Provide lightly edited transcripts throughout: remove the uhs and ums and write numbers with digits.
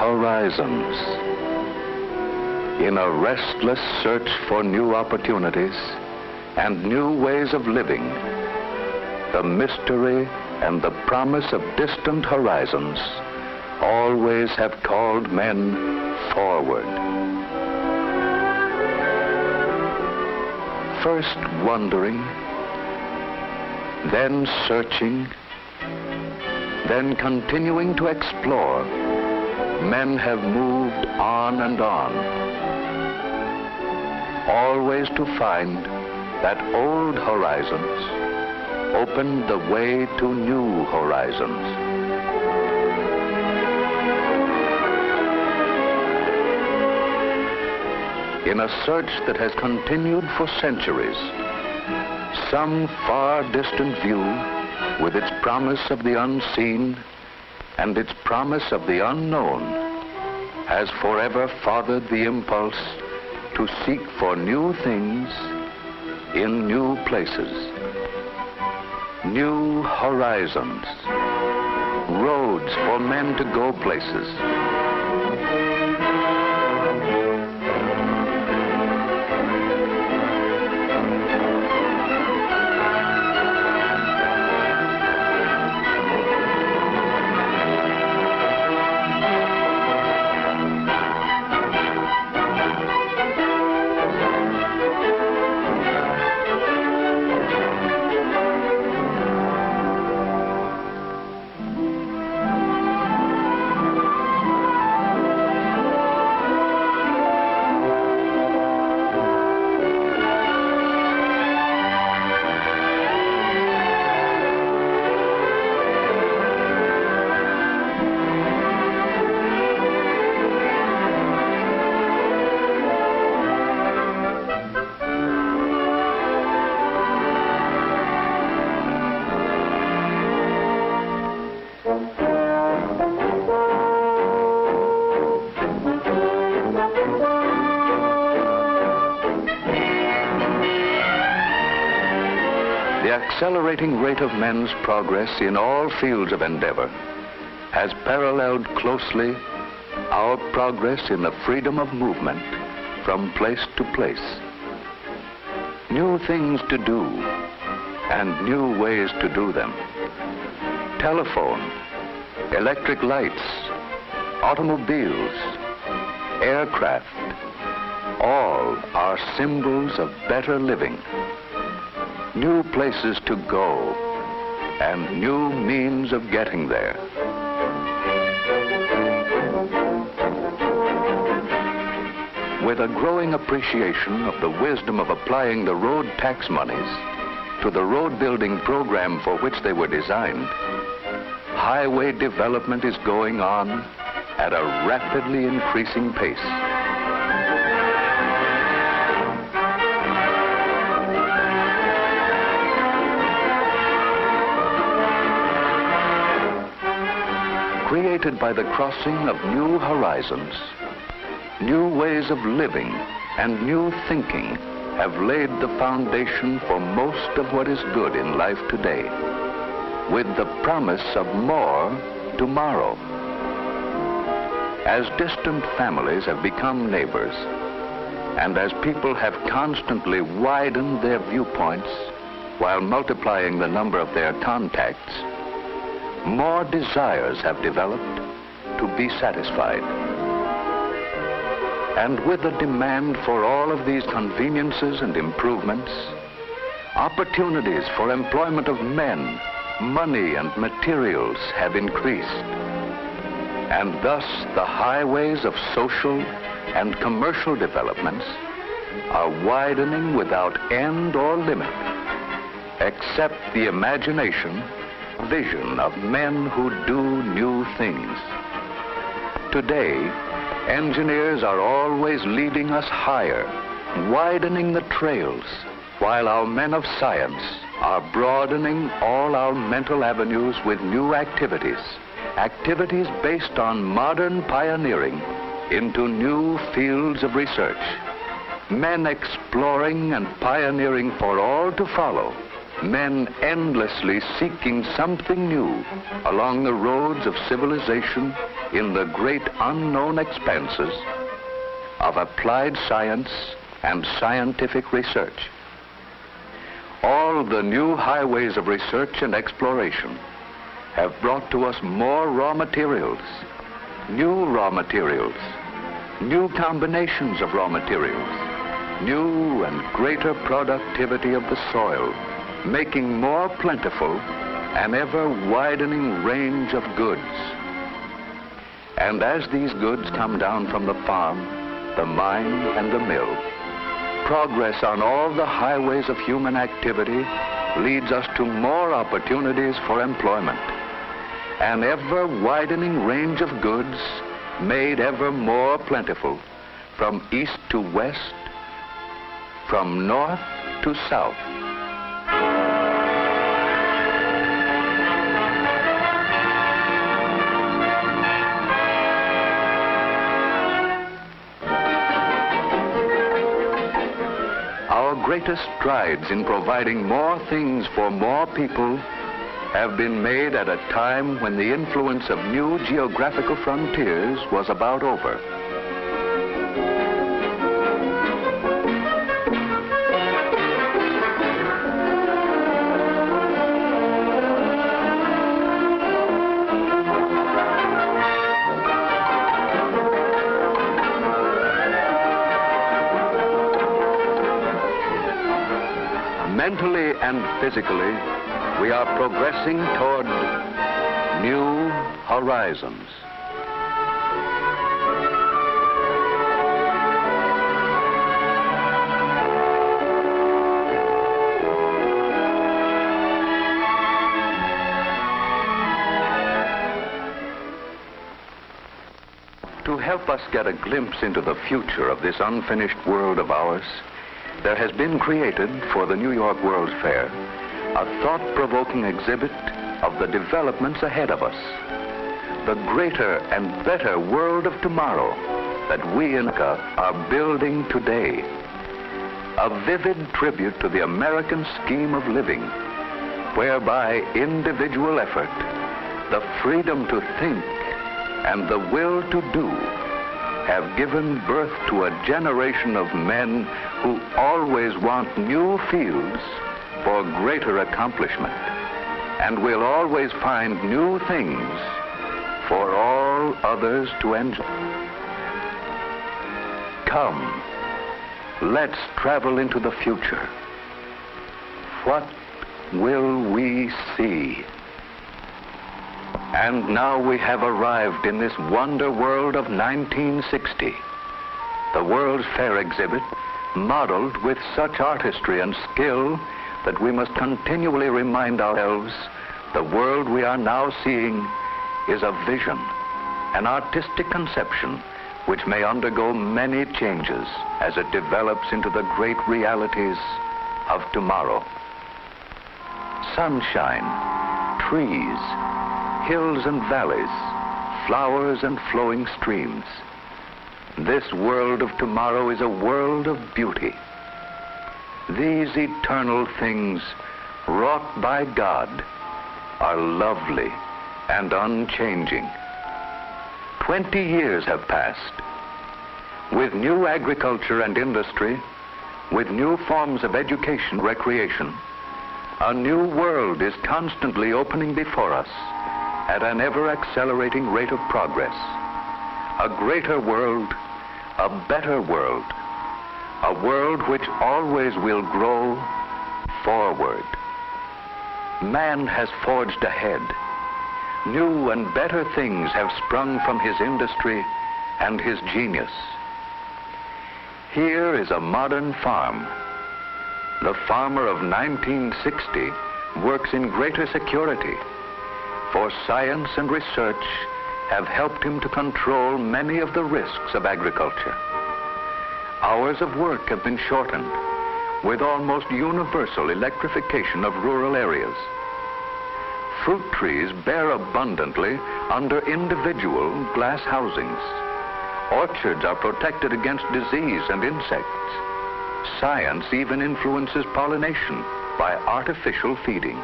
horizons. In a restless search for new opportunities and new ways of living, the mystery and the promise of distant horizons always have called men forward. First wondering, then searching, then continuing to explore, men have moved on and on, always to find that old horizons opened the way to new horizons. In a search that has continued for centuries, some far distant view, with its promise of the unseen and its promise of the unknown, has forever fathered the impulse to seek for new things in new places, new horizons, roads for men to go places. The accelerating rate of men's progress in all fields of endeavor has paralleled closely our progress in the freedom of movement from place to place. New things to do and new ways to do them. Telephone, electric lights, automobiles, aircraft, all are symbols of better living. New places to go and new means of getting there. With a growing appreciation of the wisdom of applying the road tax monies to the road building program for which they were designed, highway development is going on at a rapidly increasing pace. Created by the crossing of new horizons, new ways of living and new thinking have laid the foundation for most of what is good in life today, with the promise of more tomorrow. As distant families have become neighbors, and as people have constantly widened their viewpoints while multiplying the number of their contacts, more desires have developed to be satisfied. And with the demand for all of these conveniences and improvements, opportunities for employment of men, money, and materials have increased. And thus the highways of social and commercial developments are widening without end or limit, except the imagination, vision of men who do new things. Today, engineers are always leading us higher, widening the trails, while our men of science are broadening all our mental avenues with new activities, activities based on modern pioneering into new fields of research. Men exploring and pioneering for all to follow men endlessly seeking something new along the roads of civilization in the great unknown expanses of applied science and scientific research. All the new highways of research and exploration have brought to us more raw materials, new combinations of raw materials, new and greater productivity of the soil, making more plentiful an ever-widening range of goods. And as these goods come down from the farm, the mine, and the mill, progress on all the highways of human activity leads us to more opportunities for employment. An ever-widening range of goods made ever more plentiful, from east to west, from north to south. Our greatest strides in providing more things for more people have been made at a time when the influence of new geographical frontiers was about over. Mentally and physically, we are progressing toward new horizons. To help us get a glimpse into the future of this unfinished world of ours, there has been created for the New York World's Fair a thought-provoking exhibit of the developments ahead of us, the greater and better world of tomorrow that we in America are building today. A vivid tribute to the American scheme of living, whereby individual effort, the freedom to think, and the will to do have given birth to a generation of men who always want new fields for greater accomplishment, and will always find new things for all others to enjoy. Come, let's travel into the future. What will we see? And now we have arrived in this wonder world of 1960. The World's Fair exhibit, modeled with such artistry and skill that we must continually remind ourselves the world we are now seeing is a vision, an artistic conception which may undergo many changes as it develops into the great realities of tomorrow. Sunshine, trees, hills and valleys, flowers and flowing streams. This world of tomorrow is a world of beauty. These eternal things wrought by God are lovely and unchanging. 20 years have passed. With new agriculture and industry, with new forms of education, recreation, a new world is constantly opening before us at an ever-accelerating rate of progress. A greater world, a better world, a world which always will grow forward. Man has forged ahead. New and better things have sprung from his industry and his genius. Here is a modern farm. The farmer of 1960 works in greater security, for science and research have helped him to control many of the risks of agriculture. Hours of work have been shortened, with almost universal electrification of rural areas. Fruit trees bear abundantly under individual glass housings. Orchards are protected against disease and insects. Science even influences pollination by artificial feeding.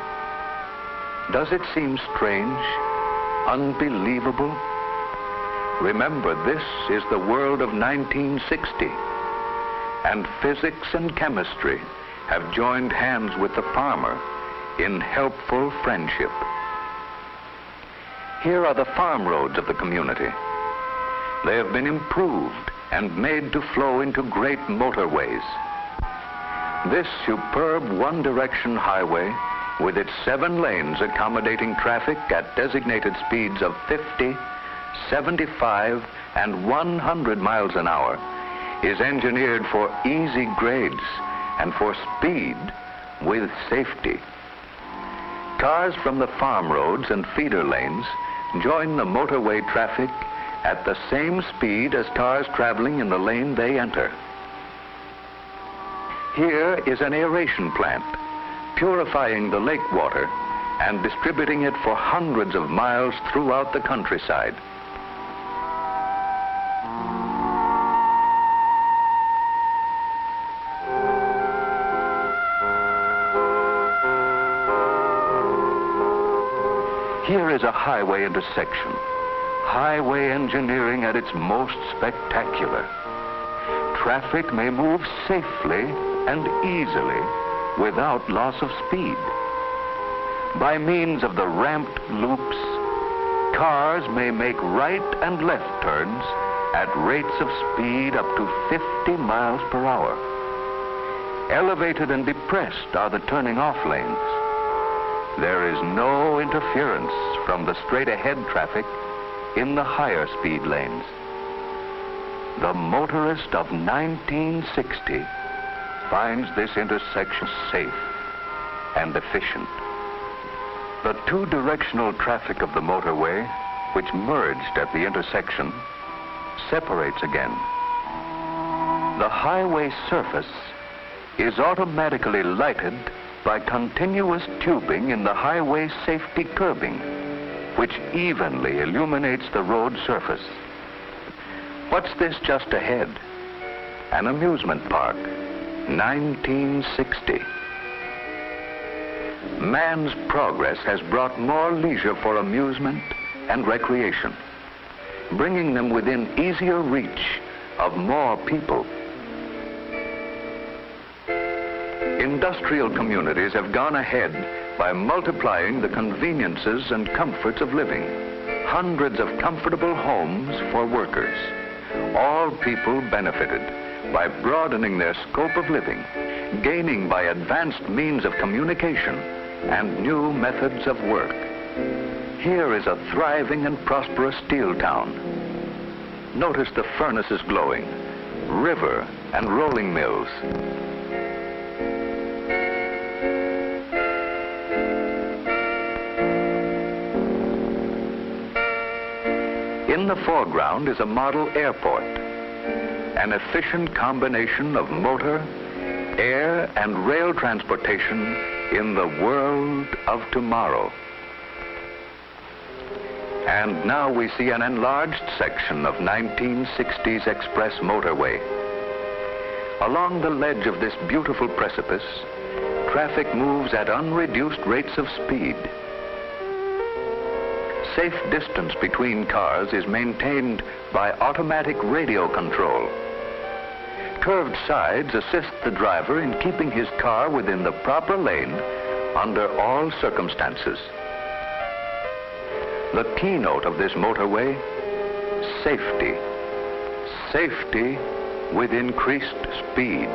Does it seem strange, unbelievable? Remember, this is the world of 1960, and physics and chemistry have joined hands with the farmer in helpful friendship. Here are the farm roads of the community. They have been improved and made to flow into great motorways. This superb one-direction highway, with its 7 lanes accommodating traffic at designated speeds of 50, 75, and 100 miles an hour, is engineered for easy grades and for speed with safety. Cars from the farm roads and feeder lanes join the motorway traffic at the same speed as cars traveling in the lane they enter. Here is an aeration plant, purifying the lake water and distributing it for hundreds of miles throughout the countryside. Here is a highway intersection, highway engineering at its most spectacular. Traffic may move safely and easily without loss of speed. By means of the ramped loops, cars may make right and left turns at rates of speed up to 50 miles per hour. Elevated and depressed are the turning off lanes. There is no interference from the straight-ahead traffic in the higher speed lanes. The motorist of 1960 finds this intersection safe and efficient. The two-directional traffic of the motorway, which merged at the intersection, separates again. The highway surface is automatically lighted by continuous tubing in the highway safety curbing, which evenly illuminates the road surface. What's this just ahead? An amusement park, 1960. Man's progress has brought more leisure for amusement and recreation, bringing them within easier reach of more people. Industrial communities have gone ahead by multiplying the conveniences and comforts of living. Hundreds of comfortable homes for workers. All people benefited by broadening their scope of living, gaining by advanced means of communication and new methods of work. Here is a thriving and prosperous steel town. Notice the furnaces glowing, river and rolling mills. In the foreground is a model airport, an efficient combination of motor, air, and rail transportation in the world of tomorrow. And now we see an enlarged section of 1960s express motorway. Along the ledge of this beautiful precipice, traffic moves at unreduced rates of speed. Safe distance between cars is maintained by automatic radio control. Curved sides assist the driver in keeping his car within the proper lane under all circumstances. The keynote of this motorway, safety. Safety with increased speed.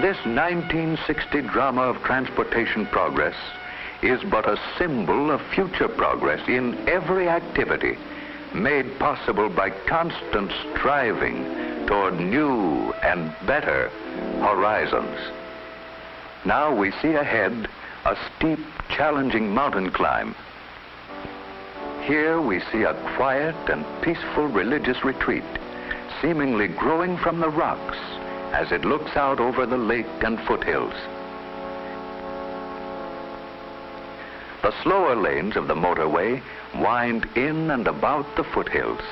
This 1960 drama of transportation progress is but a symbol of future progress in every activity made possible by constant striving toward new and better horizons. Now we see ahead a steep, challenging mountain climb. Here we see a quiet and peaceful religious retreat, seemingly growing from the rocks as it looks out over the lake and foothills. The slower lanes of the motorway wind in and about the foothills.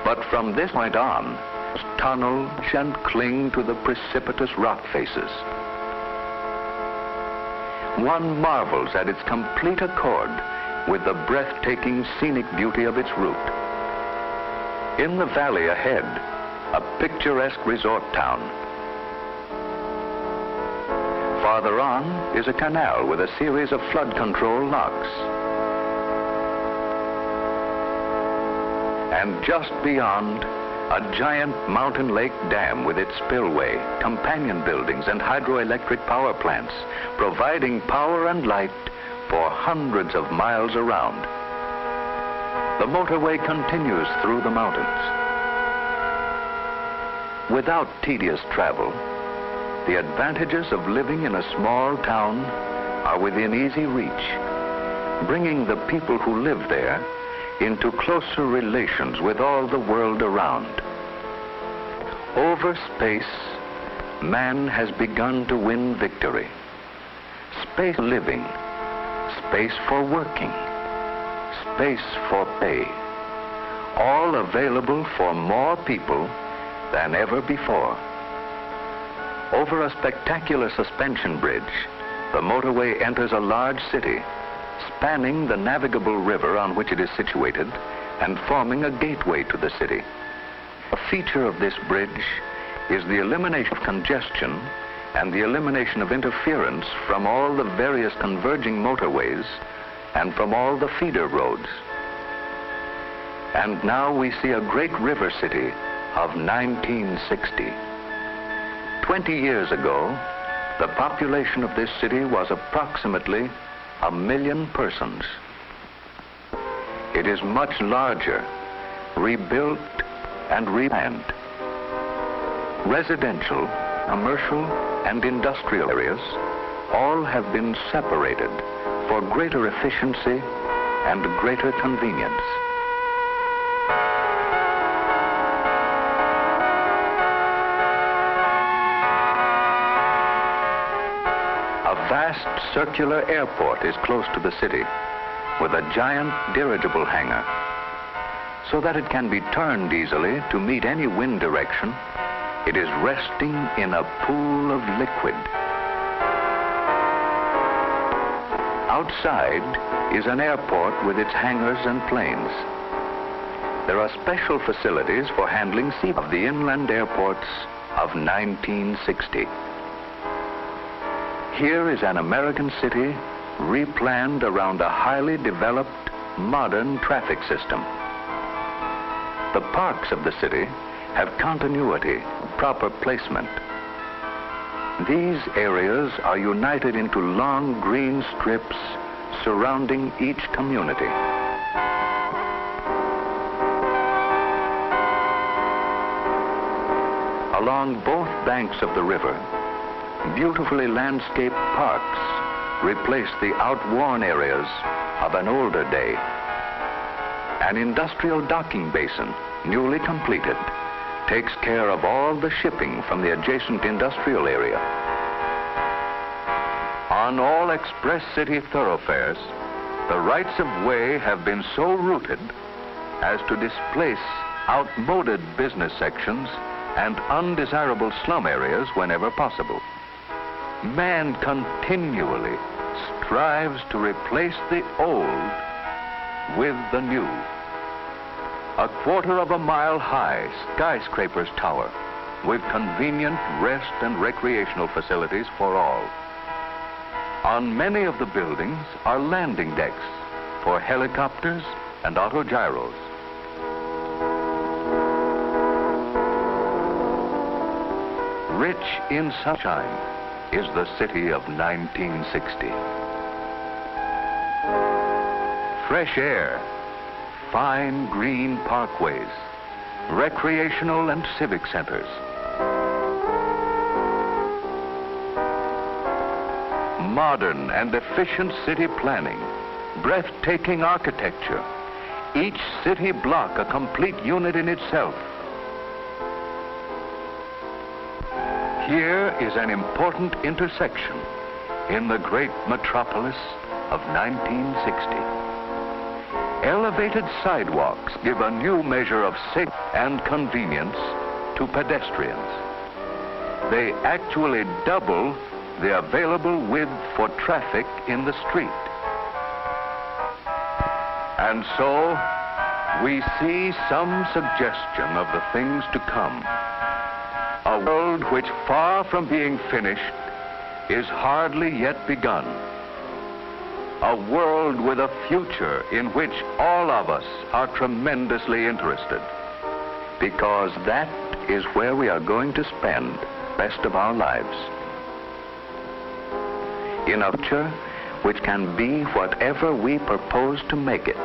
But from this point on, tunnel and cling to the precipitous rock faces. One marvels at its complete accord with the breathtaking scenic beauty of its route. In the valley ahead, a picturesque resort town. Farther on is a canal with a series of flood control locks. And just beyond, a giant mountain lake dam with its spillway, companion buildings, and hydroelectric power plants, providing power and light for hundreds of miles around. The motorway continues through the mountains. Without tedious travel, the advantages of living in a small town are within easy reach, bringing the people who live there into closer relations with all the world around. Over space, man has begun to win victory. Space living, space for working, space for pay, all available for more people than ever before. Over a spectacular suspension bridge, the motorway enters a large city, spanning the navigable river on which it is situated and forming a gateway to the city. A feature of this bridge is the elimination of congestion and the elimination of interference from all the various converging motorways and from all the feeder roads. And now we see a great river city of 1960. 20 years ago, the population of this city was approximately 1 million persons. It is much larger, rebuilt and replanned. Residential, commercial, and industrial areas all have been separated for greater efficiency and greater convenience. A vast circular airport is close to the city with a giant dirigible hangar, so that it can be turned easily to meet any wind direction. It is resting in a pool of liquid. Outside is an airport with its hangars and planes. There are special facilities for handling sea of the inland airports of 1960. Here is an American city replanned around a highly developed, modern traffic system. The parks of the city have continuity, proper placement. These areas are united into long green strips surrounding each community. Along both banks of the river, beautifully landscaped parks replace the outworn areas of an older day. An industrial docking basin, newly completed, takes care of all the shipping from the adjacent industrial area. On all express city thoroughfares, the rights of way have been so rooted as to displace outmoded business sections and undesirable slum areas whenever possible. Man continually strives to replace the old with the new. A 1/4 mile high skyscrapers tower with convenient rest and recreational facilities for all. On many of the buildings are landing decks for helicopters and autogyros. Rich in sunshine is the city of 1960. Fresh air, fine green parkways, recreational and civic centers. Modern and efficient city planning, breathtaking architecture, each city block a complete unit in itself. Here is an important intersection in the great metropolis of 1960. Elevated sidewalks give a new measure of safety and convenience to pedestrians. They actually double the available width for traffic in the street. And so, we see some suggestion of the things to come. A world which, far from being finished, is hardly yet begun. A world with a future in which all of us are tremendously interested, because that is where we are going to spend the rest of our lives. In a future which can be whatever we propose to make it.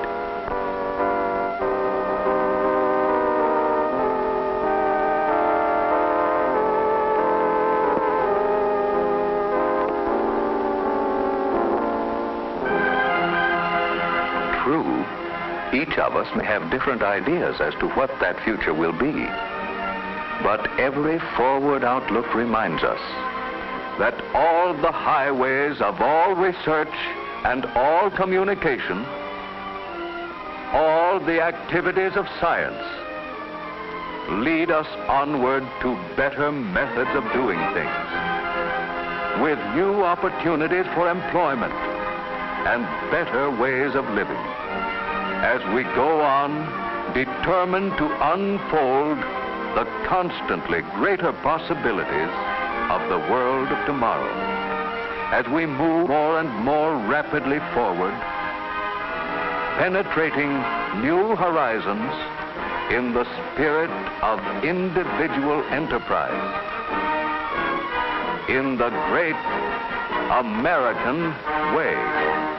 True, each of us may have different ideas as to what that future will be. But every forward outlook reminds us that all the highways of all research and all communication, all the activities of science, lead us onward to better methods of doing things, with new opportunities for employment and better ways of living, as we go on determined to unfold the constantly greater possibilities of the world of tomorrow, as we move more and more rapidly forward, penetrating new horizons in the spirit of individual enterprise, in the great American way.